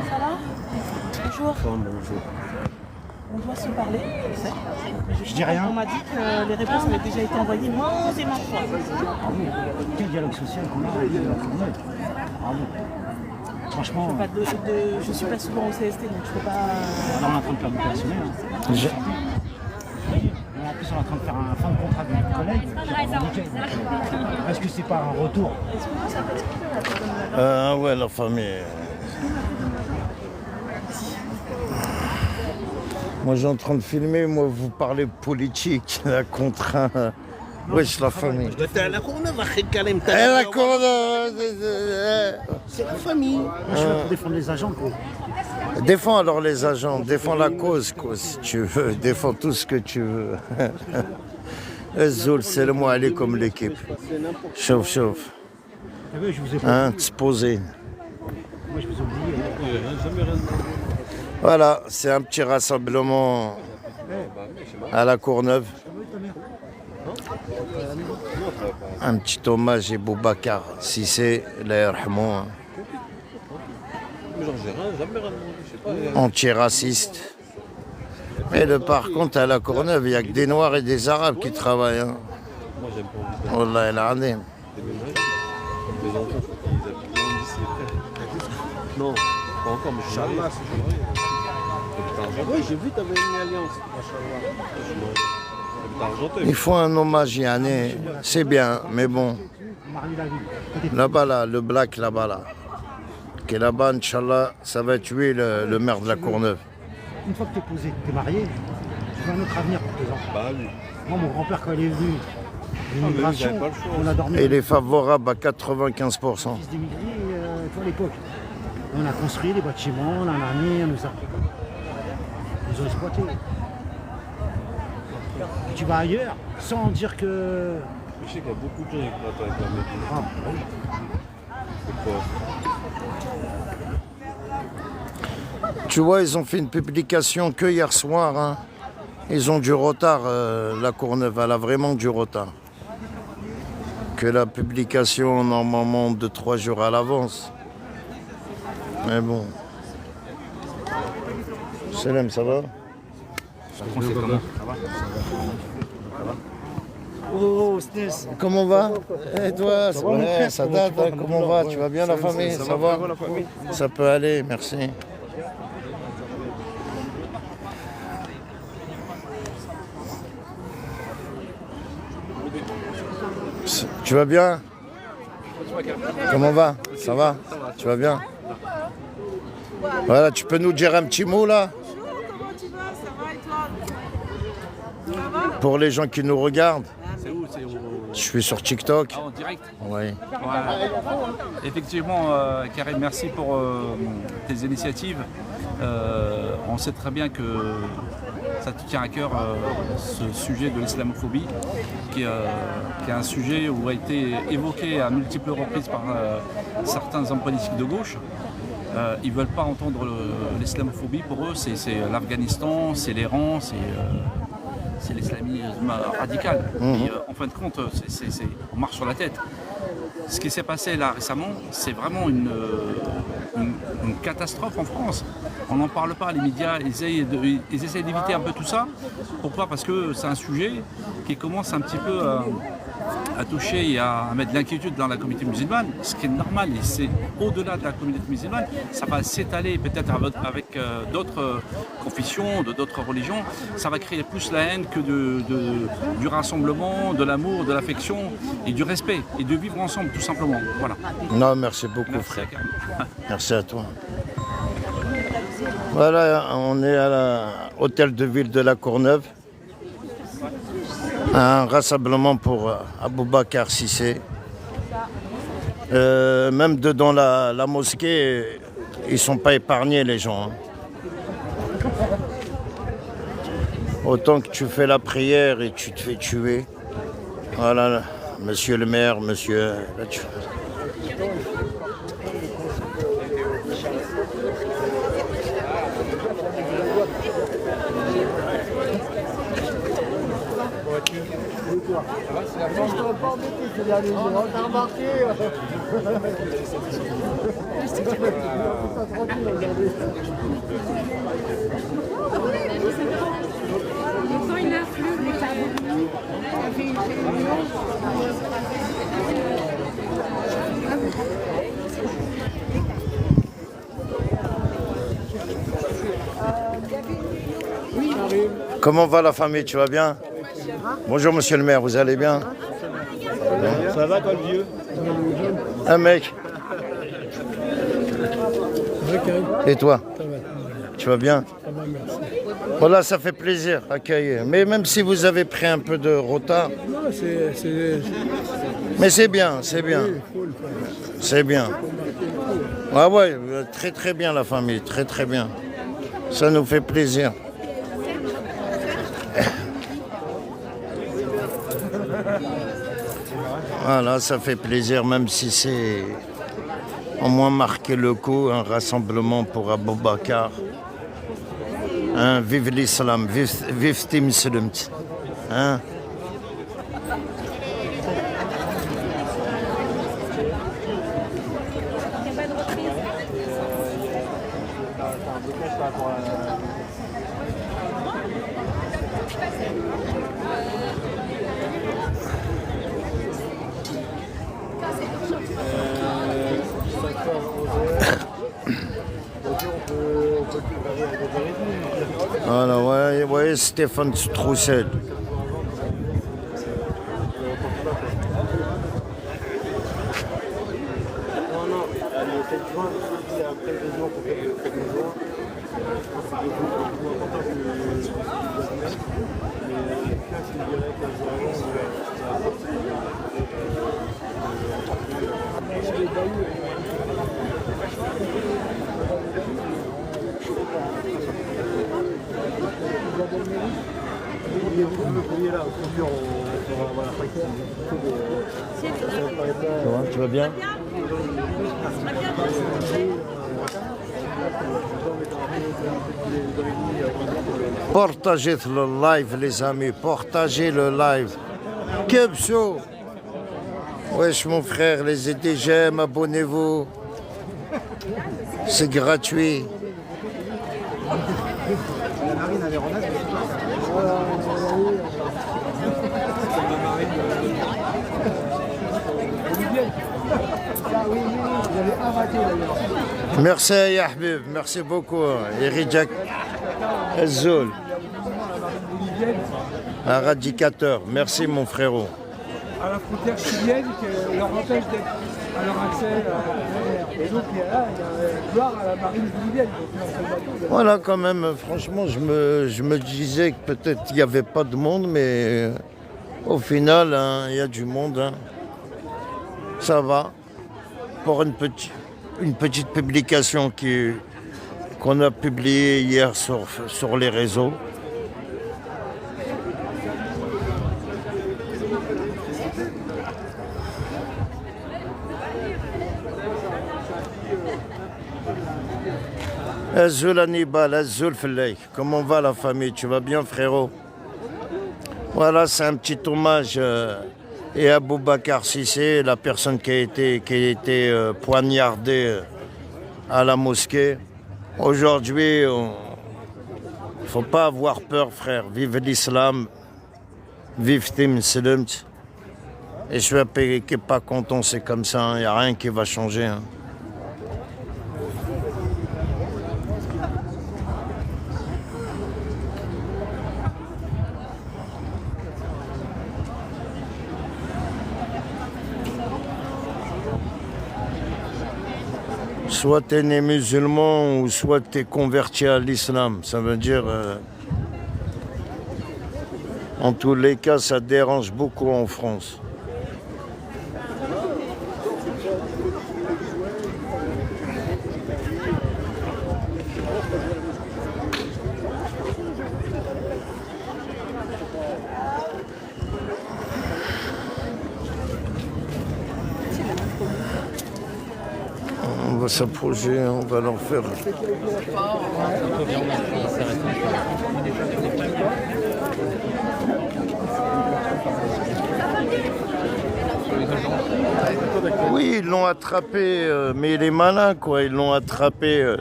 Ça va? Bonjour. Bonjour. On doit se parler, tu sais. Je dis rien. On m'a dit que les réponses avaient déjà été envoyées maintes et maintes fois. Ah oui, quel dialogue social qu'on a avec la fournaise. Ah oui. Franchement, Je suis pas souvent au CST, donc je peux pas... là, on est en train de faire du personnel. En plus, on est en train de faire un fin de contrat avec notre collègue. Est-ce que c'est pas un retour? Est-ce que vous savez expliquer la Ah ouais, la famille. Moi, j'ai en train de filmer, moi, vous parlez politique, la contraint. Wesh, la famille. À la Courneuve, à Karim, Eh, la cour c'est la famille. Moi, je suis là pour défendre les agents, quoi. Défends alors les agents, défends la cause, quoi, si tu veux. Défends tout ce que tu veux. Zoul, c'est le mot aller comme l'équipe. Chauffe, chauffe. T'as vu, je vous ai pas Hein, se poser. Moi, je vous ai oublié. Voilà, c'est un petit rassemblement à la Courneuve. Un petit hommage à Boubacar Sissé, la yarhamou, anti-raciste. Mais par contre, à la Courneuve, il n'y a que des Noirs et des Arabes qui travaillent. Hein. Wallah el Adim. Les enfants, faut qu'ils habitent loin d'ici, frère. Non, pas encore, mais je suis marié. Oui, j'ai vu, t'avais une alliance. Il faut un hommage, Yanné. C'est bien, mais bon. Là-bas, là, le black, là-bas, là. Qui est là-bas, Inch'Allah, ça va tuer le maire de la Courneuve. Une fois que t'es posé, que t'es marié, tu veux un autre avenir pour tes enfants. Bah oui. Moi, mon grand-père, quand il est venu, l'immigration, vous avez pas le choix. on a dormi. Il est favorable à 95%. Fils d'émigrés, toi, à l'époque. On a construit des bâtiments, on a mis, on nous a... Ils ont exploité. Et tu vas ailleurs, sans dire que... Je sais qu'il y a beaucoup de gens qui battent avec la météo. Ah, oui. C'est quoi? Tu vois, ils ont fait une publication que hier soir. Hein. Ils ont du retard, la Courneuve, elle a vraiment du retard. Que la publication, normalement, de 3 jours à l'avance. Mais bon. Salam, ça va? Oh, Sness. Comment va? Et toi? Ça date, hein, comment va? Tu vas bien la famille? Ça va? Ça peut aller, merci. Tu vas bien? Comment va? Ça va? Tu vas bien? Voilà, tu peux nous dire un petit mot là? Comment tu vas? Ça va et toi? Ça va? Pour les gens qui nous regardent, C'est où? C'est je suis sur TikTok. en direct? Oui. Ouais. Effectivement, Karim, merci pour tes initiatives. On sait très bien que ça te tient à cœur ce sujet de l'islamophobie, qui est un sujet où a été évoqué à multiples reprises par certains hommes politiques de gauche. Ils ne veulent pas entendre l'islamophobie. Pour eux, c'est l'Afghanistan, c'est l'Iran, c'est l'islamisme radical. Et, en fin de compte, on marche sur la tête. Ce qui s'est passé là récemment, c'est vraiment une catastrophe en France. On n'en parle pas, les médias, ils essayent d'éviter un peu tout ça. Pourquoi? Parce que c'est un sujet qui commence un petit peu à toucher et à mettre de l'inquiétude dans la communauté musulmane, ce qui est normal, et c'est au-delà de la communauté musulmane, ça va s'étaler peut-être avec d'autres confessions, d'autres religions, ça va créer plus la haine que du rassemblement, de l'amour, de l'affection et du respect, et de vivre ensemble tout simplement. Voilà. Non, merci beaucoup, Merci, frère. Karim. Merci à toi. Voilà, on est à l'hôtel de ville de la Courneuve. Un rassemblement pour Boubacar Sissé. Même dedans la mosquée, ils ne sont pas épargnés les gens. Hein. Autant que tu fais la prière et tu te fais tuer. Voilà, monsieur le maire, monsieur... Là, tu... Je t'ai pas embêté, c'est la maison. T'as embarqué. Quand il afflue, les carreaux. Comment va la famille? Tu vas bien? Bonjour monsieur le maire, vous allez bien? Ça va, toi, le vieux? Un mec. Et toi? Tu vas bien? Voilà, ça fait plaisir d'accueillir. Mais même si vous avez pris un peu de retard. Mais c'est bien, c'est bien. C'est bien. Ah ouais, très très bien la famille, très très bien. Ça nous fait plaisir. Voilà, ça fait plaisir, même si c'est au moins marqué le coup, un rassemblement pour Abou Bakar. Hein, vive l'islam, vive Tim Slemt. Hein? Voilà, ouais, Stéphane Troussel. Tu vas bien? Partagez le live les amis, partagez le live. Kebso. Wesh mon frère, les j'aime, abonnez-vous. C'est gratuit. Merci ya Habib, merci beaucoup. Erijak Azul, un radicateur. Merci mon frérot. À la frontière chilienne qui leur empêche à leur accès à et donc il y a gloire à la marine bolivienne. Voilà quand même, franchement je me disais que peut-être il n'y avait pas de monde, mais au final hein, il y a du monde. Hein. Ça va. Pour une petite publication qu'on a publiée hier sur les réseaux. Azul Hannibal, Azul Fellek, comment va la famille? Tu vas bien frérot? Voilà, c'est un petit hommage et Abou Bakar Cissé, la personne qui a été poignardée à la mosquée. Aujourd'hui, il ne faut pas avoir peur, frère. Vive l'islam, vive Tim Slemt. Et je suis un pays qui n'est pas content, c'est comme ça, il n'y a rien qui va changer. Hein. Soit tu es né musulman ou soit tu es converti à l'islam. Ça veut dire, en tous les cas, ça dérange beaucoup en France. On va s'approcher, on va leur faire. Oui, ils l'ont attrapé, mais il est malin, quoi. Ils l'ont attrapé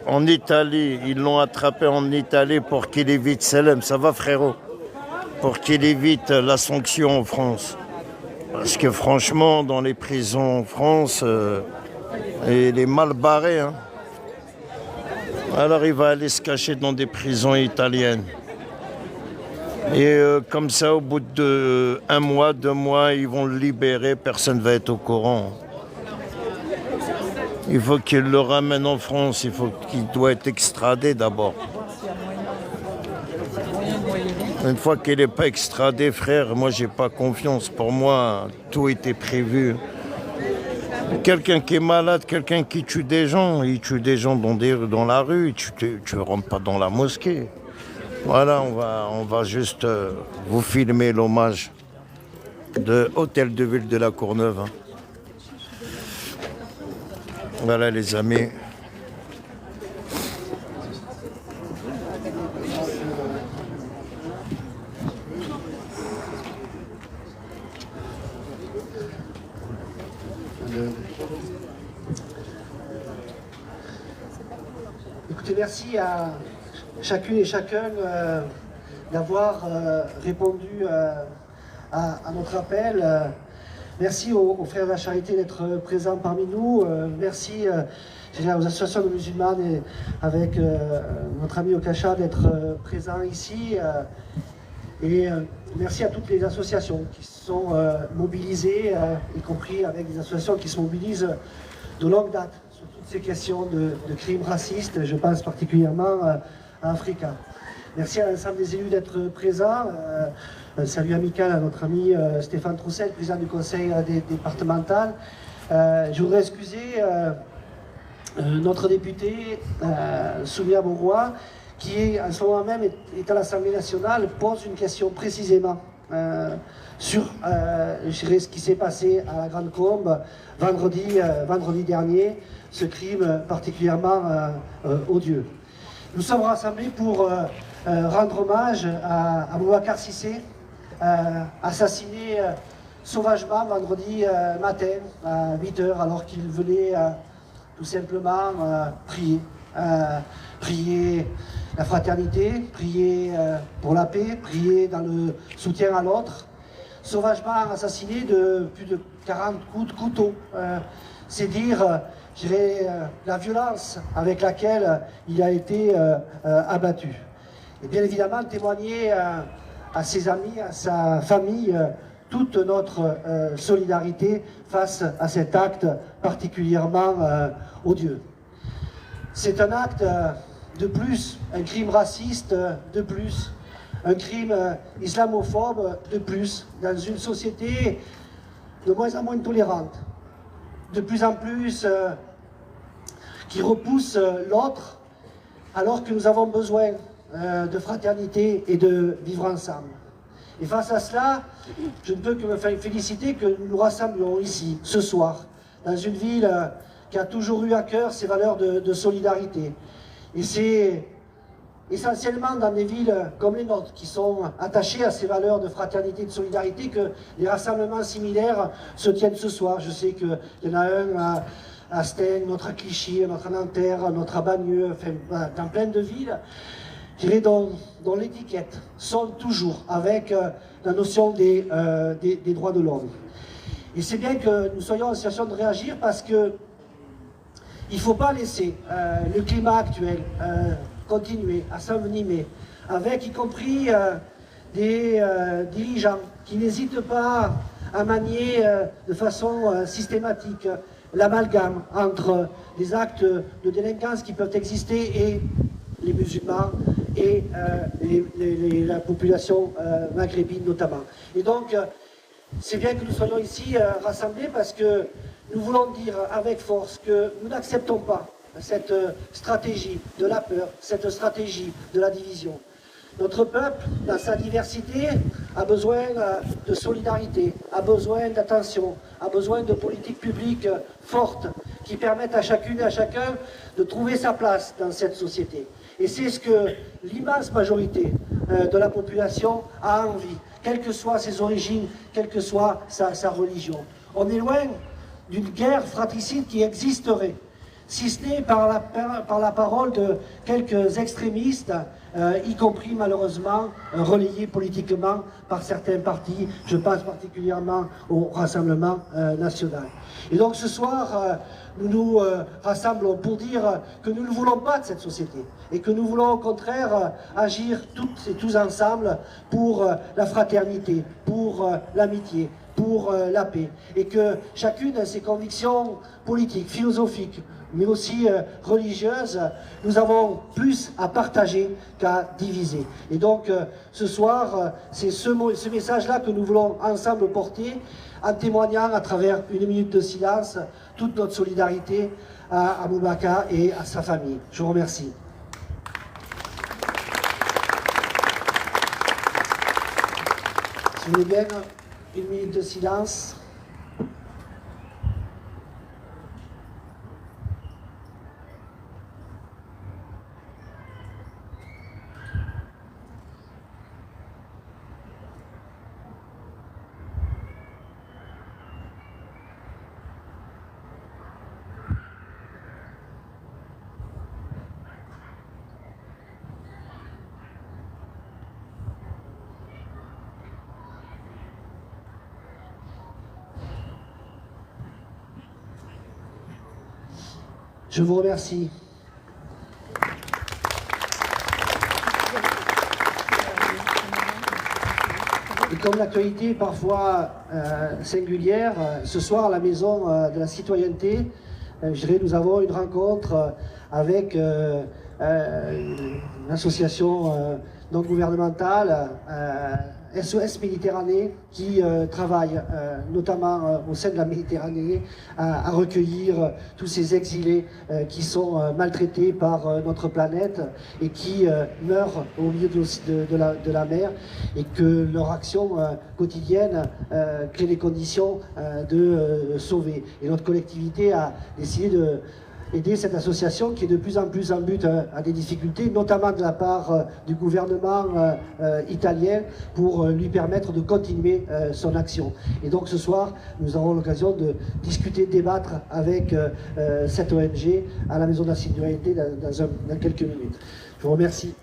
en Italie. Ils l'ont attrapé en Italie pour qu'il évite Selem. Ça va, frérot? Pour qu'il évite la sanction en France. Parce que franchement, dans les prisons en France, il est mal barré. Hein. Alors il va aller se cacher dans des prisons italiennes. Et comme ça, au bout de 1 mois, 2 mois, ils vont le libérer, personne ne va être au courant. Il faut qu'il le ramène en France, qu'il doit être extradé d'abord. Une fois qu'il n'est pas extradé, frère, moi j'ai pas confiance. Pour moi, tout était prévu. Quelqu'un qui est malade, quelqu'un qui tue des gens, il tue des gens dans la rue, tu ne rentres pas dans la mosquée. Voilà, on va juste vous filmer l'hommage de Hôtel de Ville de la Courneuve. Hein. Voilà les amis. Écoutez, merci à chacune et chacun d'avoir répondu à notre appel. Merci aux frères de la charité d'être présents parmi nous. Merci aux associations de musulmanes et avec notre ami Okacha d'être présents ici. Et merci à toutes les associations qui se sont mobilisées, y compris avec des associations qui se mobilisent de longue date sur toutes ces questions de crimes racistes. Je pense particulièrement à Africa. Merci à l'ensemble des élus d'être présents. Un salut amical à notre ami Stéphane Troussel, président du conseil départemental. Je voudrais excuser notre député Soumia Bourrois, qui en ce moment même est à l'Assemblée nationale, pose une question précisément sur ce qui s'est passé à la Grande Combe vendredi dernier, ce crime particulièrement odieux. Nous sommes rassemblés pour rendre hommage à Boubacar Cissé, assassiné sauvagement vendredi matin à 8h alors qu'il venait tout simplement prier la fraternité, prier pour la paix, prier dans le soutien à l'autre, sauvagement assassiné de plus de 40 coups de couteau. C'est dire, je dirais, la violence avec laquelle il a été abattu. Et bien évidemment, témoigner à ses amis, à sa famille, toute notre solidarité face à cet acte particulièrement odieux. C'est un acte de plus, un crime raciste de plus, un crime islamophobe de plus, dans une société de moins en moins tolérante, de plus en plus qui repousse l'autre, alors que nous avons besoin de fraternité et de vivre ensemble. Et face à cela, je ne peux que me féliciter que nous nous rassemblions ici, ce soir, dans une ville qui a toujours eu à cœur ces valeurs de solidarité. Et c'est essentiellement dans des villes comme les nôtres, qui sont attachées à ces valeurs de fraternité et de solidarité, que les rassemblements similaires se tiennent ce soir. Je sais qu'il y en a un à Steng, un autre à Clichy, un autre à Nanterre, un autre à Bagneux, enfin, dans plein de villes, je dirais, dont l'étiquette sonne toujours avec la notion des droits de l'homme. Et c'est bien que nous soyons en situation de réagir, parce que il ne faut pas laisser le climat actuel continuer à s'envenimer, avec y compris des dirigeants qui n'hésitent pas à manier de façon systématique l'amalgame entre les actes de délinquance qui peuvent exister et les musulmans et la population maghrébine notamment. Et donc, c'est bien que nous soyons ici rassemblés, parce que nous voulons dire avec force que nous n'acceptons pas cette stratégie de la peur, cette stratégie de la division. Notre peuple, dans sa diversité, a besoin de solidarité, a besoin d'attention, a besoin de politiques publiques fortes qui permettent à chacune et à chacun de trouver sa place dans cette société. Et c'est ce que l'immense majorité de la population a envie. quelles que soient ses origines, quelle que soit sa religion. On est loin d'une guerre fratricide qui existerait, si ce n'est par la parole de quelques extrémistes, y compris malheureusement relayés politiquement par certains partis. Je pense particulièrement au Rassemblement national. Et donc ce soir, nous nous rassemblons pour dire que nous ne voulons pas de cette société et que nous voulons au contraire agir toutes et tous ensemble pour la fraternité, pour l'amitié, pour la paix, et que chacune de ses convictions politiques, philosophiques, mais aussi religieuses, nous avons plus à partager qu'à diviser. Et donc ce soir, c'est ce message-là que nous voulons ensemble porter, en témoignant à travers une minute de silence toute notre solidarité à Boubacar et à sa famille. Je vous remercie. Si vous voulez bien, une minute de silence. Je vous remercie. Et comme l'actualité est parfois singulière, ce soir à la Maison de la Citoyenneté, nous avons une rencontre avec une association non gouvernementale, SOS Méditerranée, qui travaille notamment au sein de la Méditerranée à recueillir tous ces exilés qui sont maltraités par notre planète et qui meurent au milieu de la mer, et que leur action quotidienne crée les conditions de sauver. Et notre collectivité a décidé de aider cette association qui est de plus en plus en but à des difficultés, notamment de la part du gouvernement italien, pour lui permettre de continuer son action. Et donc ce soir, nous aurons l'occasion de discuter, débattre avec cette ONG à la Maison de la Citoyenneté dans quelques minutes. Je vous remercie.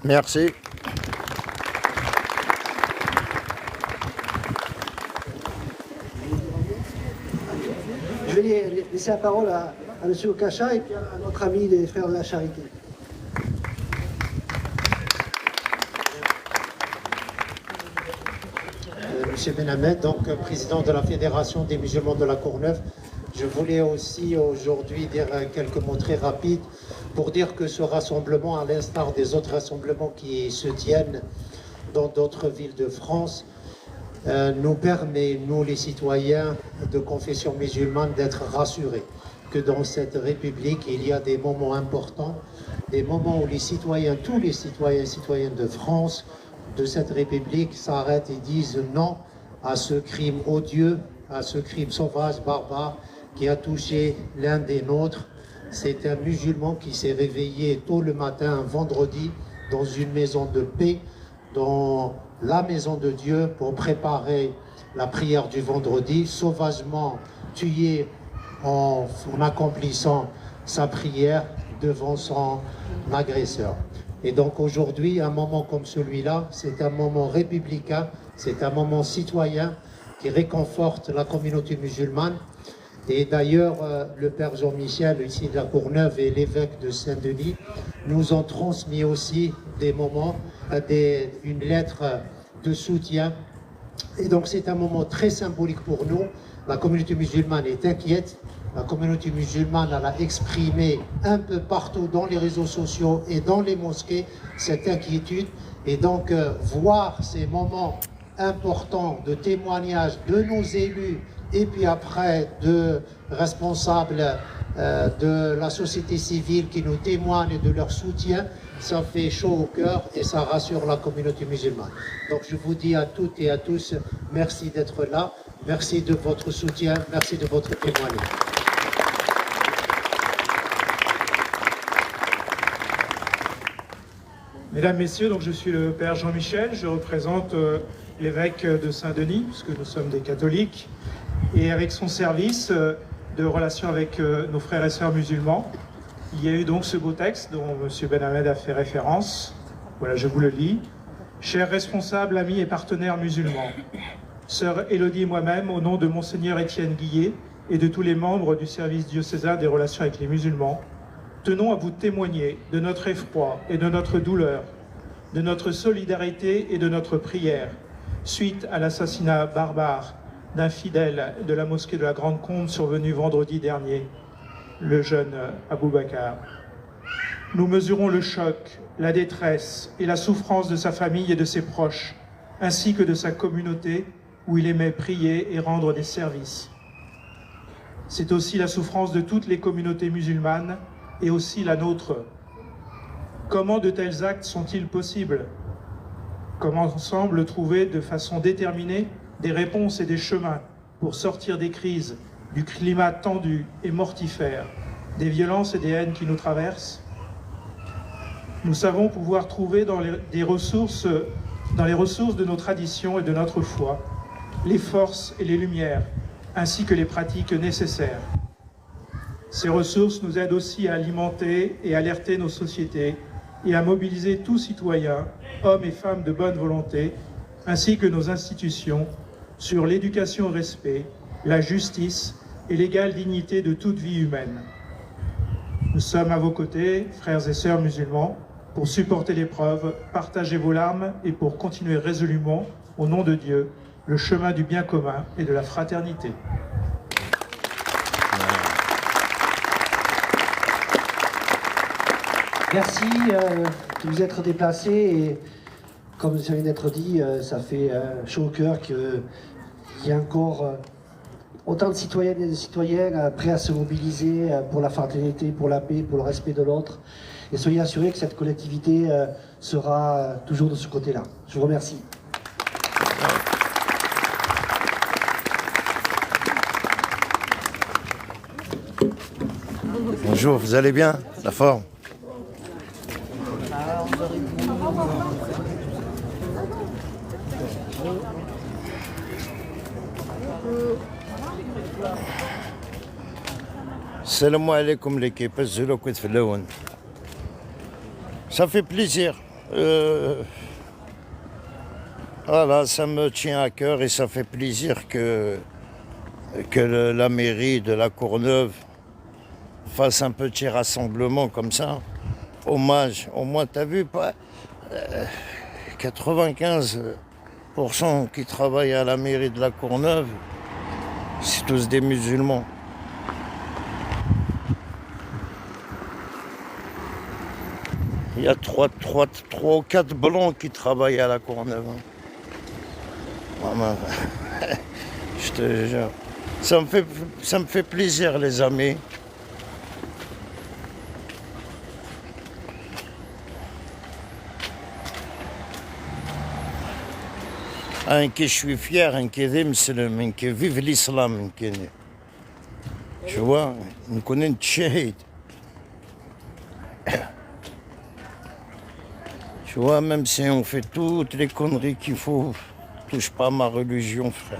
Merci. Je vais laisser la parole à M. Ocacha et puis à notre ami des Frères de la Charité. Monsieur Benhamed, donc président de la Fédération des musulmans de la Courneuve. Je voulais aussi aujourd'hui dire quelques mots très rapides pour dire que ce rassemblement, à l'instar des autres rassemblements qui se tiennent dans d'autres villes de France, nous permet, nous les citoyens de confession musulmane, d'être rassurés que dans cette République, il y a des moments importants, des moments où les citoyens, tous les citoyens et citoyennes de France, de cette République, s'arrêtent et disent non à ce crime odieux, à ce crime sauvage, barbare, qui a touché l'un des nôtres. C'est un musulman qui s'est réveillé tôt le matin, un vendredi, dans une maison de paix, dans la maison de Dieu, pour préparer la prière du vendredi, sauvagement tué en accomplissant sa prière devant son agresseur. Et donc aujourd'hui, un moment comme celui-là, c'est un moment républicain, c'est un moment citoyen qui réconforte la communauté musulmane. Et d'ailleurs, le Père Jean-Michel, ici de la Courneuve, et l'évêque de Saint-Denis, nous ont transmis aussi des moments, une lettre de soutien. Et donc c'est un moment très symbolique pour nous. La communauté musulmane est inquiète. La communauté musulmane elle a exprimé un peu partout dans les réseaux sociaux et dans les mosquées cette inquiétude. Et donc voir ces moments importants de témoignage de nos élus et puis après de responsables de la société civile qui nous témoignent de leur soutien, ça fait chaud au cœur et ça rassure la communauté musulmane. Donc je vous dis à toutes et à tous, merci d'être là, merci de votre soutien, merci de votre témoignage. Mesdames, Messieurs, donc je suis le Père Jean-Michel, je représente l'évêque de Saint-Denis, puisque nous sommes des catholiques, et avec son service de relations avec nos frères et sœurs musulmans. Il y a eu donc ce beau texte dont M. Ben Hamed a fait référence. Voilà, je vous le lis. Chers responsables, amis et partenaires musulmans, sœur Élodie et moi-même, au nom de Monseigneur Étienne Guillet et de tous les membres du service diocésain des relations avec les musulmans, tenons à vous témoigner de notre effroi et de notre douleur, de notre solidarité et de notre prière, suite à l'assassinat barbare d'un fidèle de la mosquée de la Grande Combe survenu vendredi dernier, le jeune Abou Bakar. Nous mesurons le choc, la détresse et la souffrance de sa famille et de ses proches, ainsi que de sa communauté où il aimait prier et rendre des services. C'est aussi la souffrance de toutes les communautés musulmanes et aussi la nôtre. Comment de tels actes sont-ils possibles? Comment ensemble trouver de façon déterminée des réponses et des chemins pour sortir des crises, du climat tendu et mortifère, des violences et des haines qui nous traversent? Nous savons pouvoir trouver dans les ressources de nos traditions et de notre foi, les forces et les lumières, ainsi que les pratiques nécessaires. Ces ressources nous aident aussi à alimenter et alerter nos sociétés et à mobiliser tous citoyens, hommes et femmes de bonne volonté, ainsi que nos institutions, sur l'éducation au respect, la justice et l'égale dignité de toute vie humaine. Nous sommes à vos côtés, frères et sœurs musulmans, pour supporter l'épreuve, partager vos larmes et pour continuer résolument, au nom de Dieu, le chemin du bien commun et de la fraternité. Merci de vous être déplacés et comme ça vient d'être dit, ça fait chaud au cœur qu'il y ait encore autant de citoyennes et de citoyens prêts à se mobiliser pour la fraternité, pour la paix, pour le respect de l'autre. Et soyez assurés que cette collectivité sera toujours de ce côté-là. Je vous remercie. Bonjour, vous allez bien? La forme? Salam alaikum l'équipe, ça fait plaisir. Voilà, ça me tient à cœur et ça fait plaisir que la mairie de la Courneuve fasse un petit rassemblement comme ça. Hommage, au moins t'as vu, pas 95% qui travaillent à la mairie de la Courneuve, c'est tous des musulmans. Il y a 3 ou 4 blancs qui travaillent à la Courneuve. Je te jure. Ça me fait plaisir, les amis. Je suis fier, que vive l'islam. Tu vois, on connaît une tchahid. Tu vois, même si on fait toutes les conneries qu'il faut, touche pas à ma religion, frère.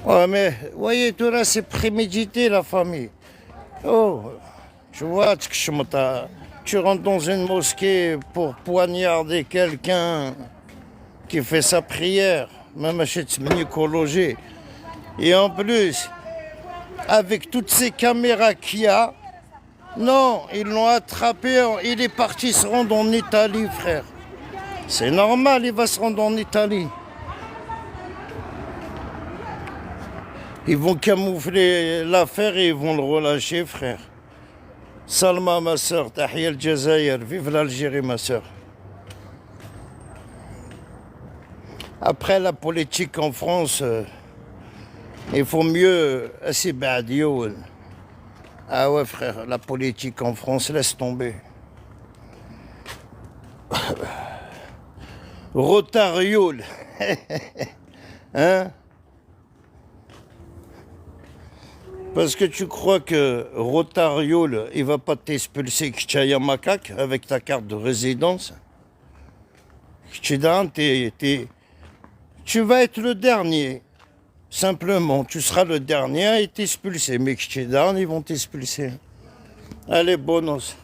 Ouais, mais, voyez, tout là, c'est prémédité, la famille. Oh, tu vois, tu rentres dans une mosquée pour poignarder quelqu'un qui fait sa prière, même chez Tsmenikologé. Et en plus, avec toutes ces caméras qu'il y a, non, ils l'ont attrapé, il est parti se rendre en Italie, frère. C'est normal, il va se rendre en Italie. Ils vont camoufler l'affaire et ils vont le relâcher, frère. Salma, ma soeur, Tahia al-Jazair, vive l'Algérie, ma soeur. Après la politique en France, il faut mieux assez badioul. Ah ouais, frère, la politique en France, laisse tomber. Rotarioul. Hein? Parce que tu crois que Rotario, il va pas t'expulser que macaque avec ta carte de résidence. Tu vas être le dernier. Simplement, tu seras le dernier à être expulsé. Mais que ils vont t'expulser. Allez, bonos.